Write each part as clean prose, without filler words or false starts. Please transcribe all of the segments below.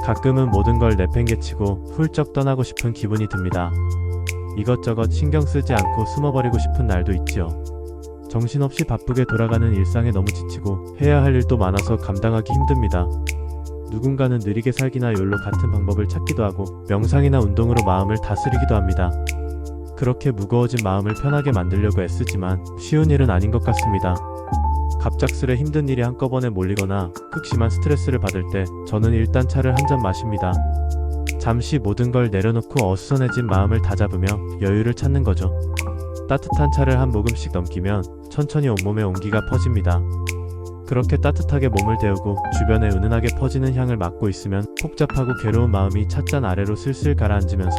가끔은 모든 걸 내팽개치고 훌쩍 떠나고 싶은 기분이 듭니다. 이것저것 신경 쓰지 않고 숨어버리고 싶은 날도 있지요. 정신없이 바쁘게 돌아가는 일상에 너무 지치고 해야 할 일도 많아서 감당하기 힘듭니다. 누군가는 느리게 살기나 욜로 같은 방법을 찾기도 하고 명상이나 운동으로 마음을 다스리기도 합니다. 그렇게 무거워진 마음을 편하게 만들려고 애쓰지만 쉬운 일은 아닌 것 같습니다. 갑작스레 힘든 일이 한꺼번에 몰리거나 극심한 스트레스를 받을 때 저는 일단 차를 한 잔 마십니다. 잠시 모든 걸 내려놓고 어수선해진 마음을 다잡으며 여유를 찾는 거죠. 따뜻한 차를 한 모금씩 넘기면 천천히 온몸에 온기가 퍼집니다. 그렇게 따뜻하게 몸을 데우고 주변에 은은하게 퍼지는 향을 맡고 있으면 복잡하고 괴로운 마음이 찻잔 아래로 슬슬 가라앉으면서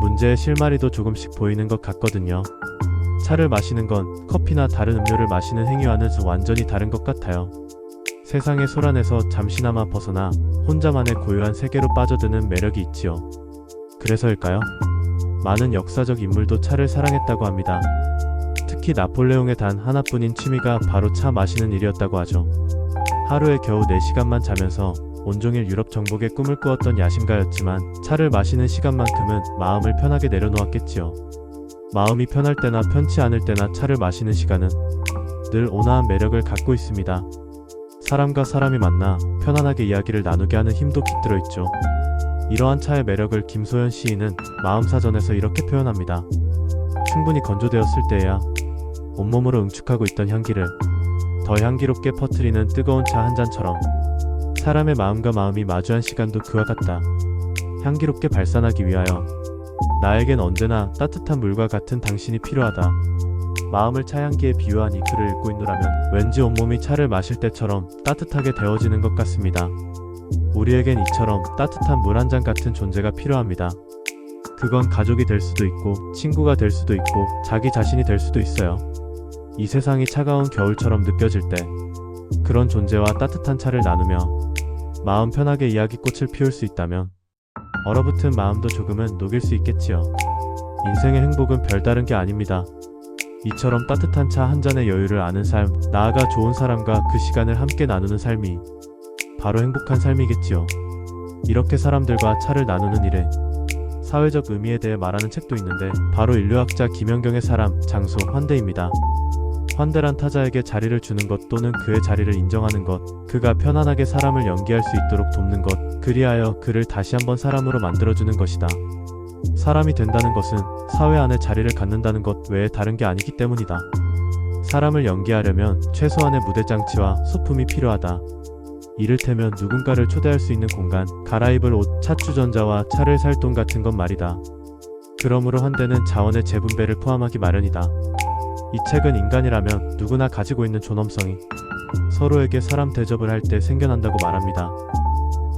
문제의 실마리도 조금씩 보이는 것 같거든요. 차를 마시는 건 커피나 다른 음료를 마시는 행위와는 완전히 다른 것 같아요. 세상의 소란에서 잠시나마 벗어나 혼자만의 고요한 세계로 빠져드는 매력이 있지요. 그래서일까요? 많은 역사적 인물도 차를 사랑했다고 합니다. 특히 나폴레옹의 단 하나뿐인 취미가 바로 차 마시는 일이었다고 하죠. 하루에 겨우 4시간만 자면서 온종일 유럽 정복의 꿈을 꾸었던 야심가였지만 차를 마시는 시간만큼은 마음을 편하게 내려놓았겠지요. 마음이 편할 때나 편치 않을 때나 차를 마시는 시간은 늘 온화한 매력을 갖고 있습니다. 사람과 사람이 만나 편안하게 이야기를 나누게 하는 힘도 깃들어 있죠. 이러한 차의 매력을 김소연 시인은 마음사전에서 이렇게 표현합니다. 충분히 건조되었을 때에야 온몸으로 응축하고 있던 향기를 더 향기롭게 퍼뜨리는 뜨거운 차 한 잔처럼 사람의 마음과 마음이 마주한 시간도 그와 같다. 향기롭게 발산하기 위하여 나에겐 언제나 따뜻한 물과 같은 당신이 필요하다. 마음을 차향기에 비유한 이 글을 읽고 있노라면 왠지 온몸이 차를 마실 때처럼 따뜻하게 데워지는 것 같습니다. 우리에겐 이처럼 따뜻한 물 한 잔 같은 존재가 필요합니다. 그건 가족이 될 수도 있고 친구가 될 수도 있고 자기 자신이 될 수도 있어요. 이 세상이 차가운 겨울처럼 느껴질 때 그런 존재와 따뜻한 차를 나누며 마음 편하게 이야기꽃을 피울 수 있다면 얼어붙은 마음도 조금은 녹일 수 있겠지요. 인생의 행복은 별다른 게 아닙니다. 이처럼 따뜻한 차 한 잔의 여유를 아는 삶, 나아가 좋은 사람과 그 시간을 함께 나누는 삶이 바로 행복한 삶이겠지요. 이렇게 사람들과 차를 나누는 일에 사회적 의미에 대해 말하는 책도 있는데 바로 인류학자 김연경의 사람, 장소, 환대입니다. 환대란 타자에게 자리를 주는 것 또는 그의 자리를 인정하는 것, 그가 편안하게 사람을 연기할 수 있도록 돕는 것, 그리하여 그를 다시 한번 사람으로 만들어주는 것이다. 사람이 된다는 것은 사회 안에 자리를 갖는다는 것 외에 다른 게 아니기 때문이다. 사람을 연기하려면 최소한의 무대장치와 소품이 필요하다. 이를테면 누군가를 초대할 수 있는 공간, 갈아입을 옷, 차주전자와 차를 살 돈 같은 것 말이다. 그러므로 환대는 자원의 재분배를 포함하기 마련이다. 이 책은 인간이라면 누구나 가지고 있는 존엄성이 서로에게 사람 대접을 할 때 생겨난다고 말합니다.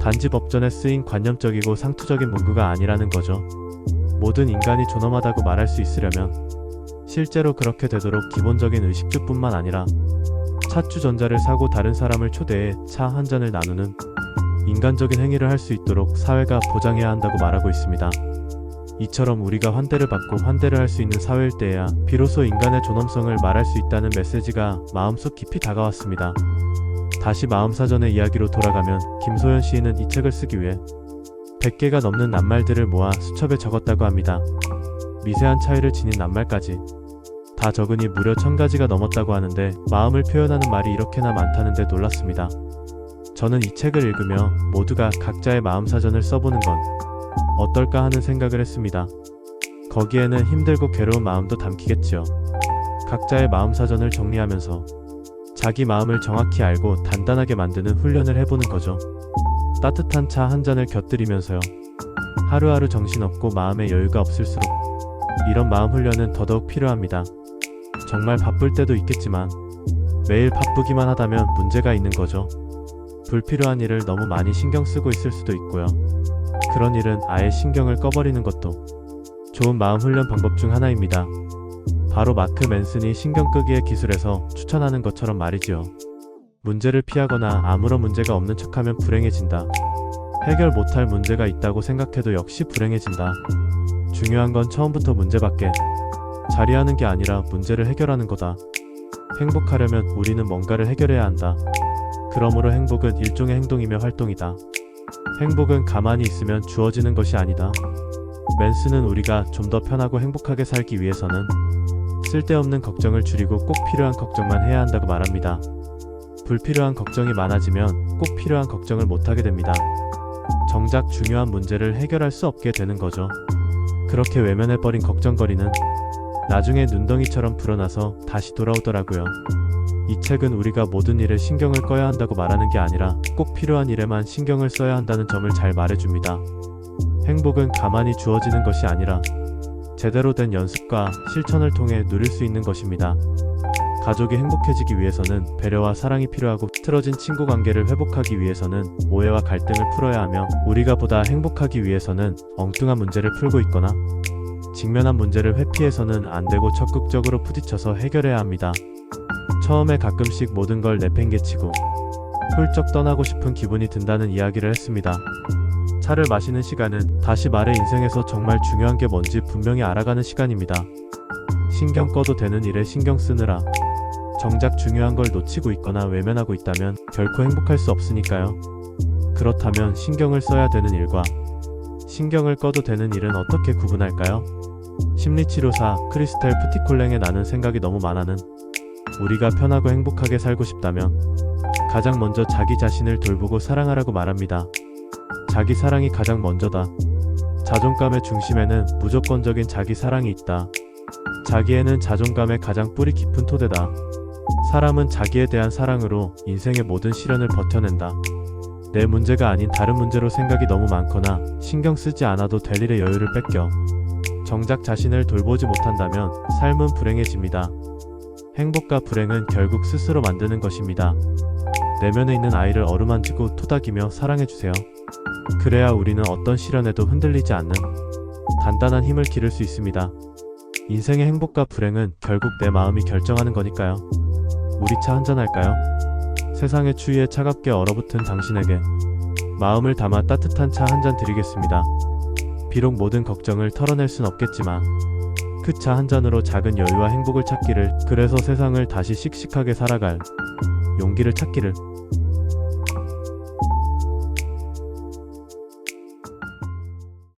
단지 법전에 쓰인 관념적이고 상투적인 문구가 아니라는 거죠. 모든 인간이 존엄하다고 말할 수 있으려면 실제로 그렇게 되도록 기본적인 의식주뿐만 아니라 차주전자를 사고 다른 사람을 초대해 차 한 잔을 나누는 인간적인 행위를 할 수 있도록 사회가 보장해야 한다고 말하고 있습니다. 이처럼 우리가 환대를 받고 환대를 할 수 있는 사회일 때에야 비로소 인간의 존엄성을 말할 수 있다는 메시지가 마음속 깊이 다가왔습니다. 다시 마음사전의 이야기로 돌아가면 김소연 시인은 이 책을 쓰기 위해 100개가 넘는 낱말들을 모아 수첩에 적었다고 합니다. 미세한 차이를 지닌 낱말까지 다 적으니 무려 1000가지가 넘었다고 하는데 마음을 표현하는 말이 이렇게나 많다는데 놀랐습니다. 저는 이 책을 읽으며 모두가 각자의 마음사전을 써보는 건 어떨까 하는 생각을 했습니다. 거기에는 힘들고 괴로운 마음도 담기겠지요. 각자의 마음사전을 정리하면서 자기 마음을 정확히 알고 단단하게 만드는 훈련을 해보는 거죠. 따뜻한 차 한 잔을 곁들이면서요. 하루하루 정신없고 마음에 여유가 없을수록 이런 마음 훈련은 더더욱 필요합니다. 정말 바쁠 때도 있겠지만 매일 바쁘기만 하다면 문제가 있는 거죠. 불필요한 일을 너무 많이 신경 쓰고 있을 수도 있고요. 그런 일은 아예 신경을 꺼버리는 것도 좋은 마음 훈련 방법 중 하나입니다. 바로 마크 맨슨이 신경 끄기의 기술에서 추천하는 것처럼 말이지요. 문제를 피하거나 아무런 문제가 없는 척하면 불행해진다. 해결 못할 문제가 있다고 생각해도 역시 불행해진다. 중요한 건 처음부터 문제밖에 자리하는 게 아니라 문제를 해결하는 거다. 행복하려면 우리는 뭔가를 해결해야 한다. 그러므로 행복은 일종의 행동이며 활동이다. 행복은 가만히 있으면 주어지는 것이 아니다. 맨스는 우리가 좀 더 편하고 행복하게 살기 위해서는 쓸데없는 걱정을 줄이고 꼭 필요한 걱정만 해야 한다고 말합니다. 불필요한 걱정이 많아지면 꼭 필요한 걱정을 못하게 됩니다. 정작 중요한 문제를 해결할 수 없게 되는 거죠. 그렇게 외면해버린 걱정거리는 나중에 눈덩이처럼 불어나서 다시 돌아오더라고요. 이 책은 우리가 모든 일에 신경을 꺼야 한다고 말하는 게 아니라 꼭 필요한 일에만 신경을 써야 한다는 점을 잘 말해줍니다. 행복은 가만히 주어지는 것이 아니라 제대로 된 연습과 실천을 통해 누릴 수 있는 것입니다. 가족이 행복해지기 위해서는 배려와 사랑이 필요하고, 틀어진 친구 관계를 회복하기 위해서는 오해와 갈등을 풀어야 하며, 우리가 보다 행복하기 위해서는 엉뚱한 문제를 풀고 있거나 직면한 문제를 회피해서는 안 되고 적극적으로 부딪혀서 해결해야 합니다. 처음에 가끔씩 모든 걸 내팽개치고 훌쩍 떠나고 싶은 기분이 든다는 이야기를 했습니다. 차를 마시는 시간은 다시 말해 인생에서 정말 중요한 게 뭔지 분명히 알아가는 시간입니다. 신경 꺼도 되는 일에 신경 쓰느라 정작 중요한 걸 놓치고 있거나 외면하고 있다면 결코 행복할 수 없으니까요. 그렇다면 신경을 써야 되는 일과 신경을 꺼도 되는 일은 어떻게 구분할까요? 심리치료사 크리스텔 프티콜랭의 나는 생각이 너무 많아는, 우리가 편하고 행복하게 살고 싶다면 가장 먼저 자기 자신을 돌보고 사랑하라고 말합니다. 자기 사랑이 가장 먼저다. 자존감의 중심에는 무조건적인 자기 사랑이 있다. 자기애는 자존감의 가장 뿌리 깊은 토대다. 사람은 자기에 대한 사랑으로 인생의 모든 시련을 버텨낸다. 내 문제가 아닌 다른 문제로 생각이 너무 많거나 신경 쓰지 않아도 될 일의 여유를 뺏겨 정작 자신을 돌보지 못한다면 삶은 불행해집니다. 행복과 불행은 결국 스스로 만드는 것입니다. 내면에 있는 아이를 어루만지고 토닥이며 사랑해주세요. 그래야 우리는 어떤 시련에도 흔들리지 않는 단단한 힘을 기를 수 있습니다. 인생의 행복과 불행은 결국 내 마음이 결정하는 거니까요. 우리 차 한잔할까요? 세상의 추위에 차갑게 얼어붙은 당신에게 마음을 담아 따뜻한 차 한 잔 드리겠습니다. 비록 모든 걱정을 털어낼 순 없겠지만 그 차 한 잔으로 작은 여유와 행복을 찾기를, 그래서 세상을 다시 씩씩하게 살아갈 용기를 찾기를.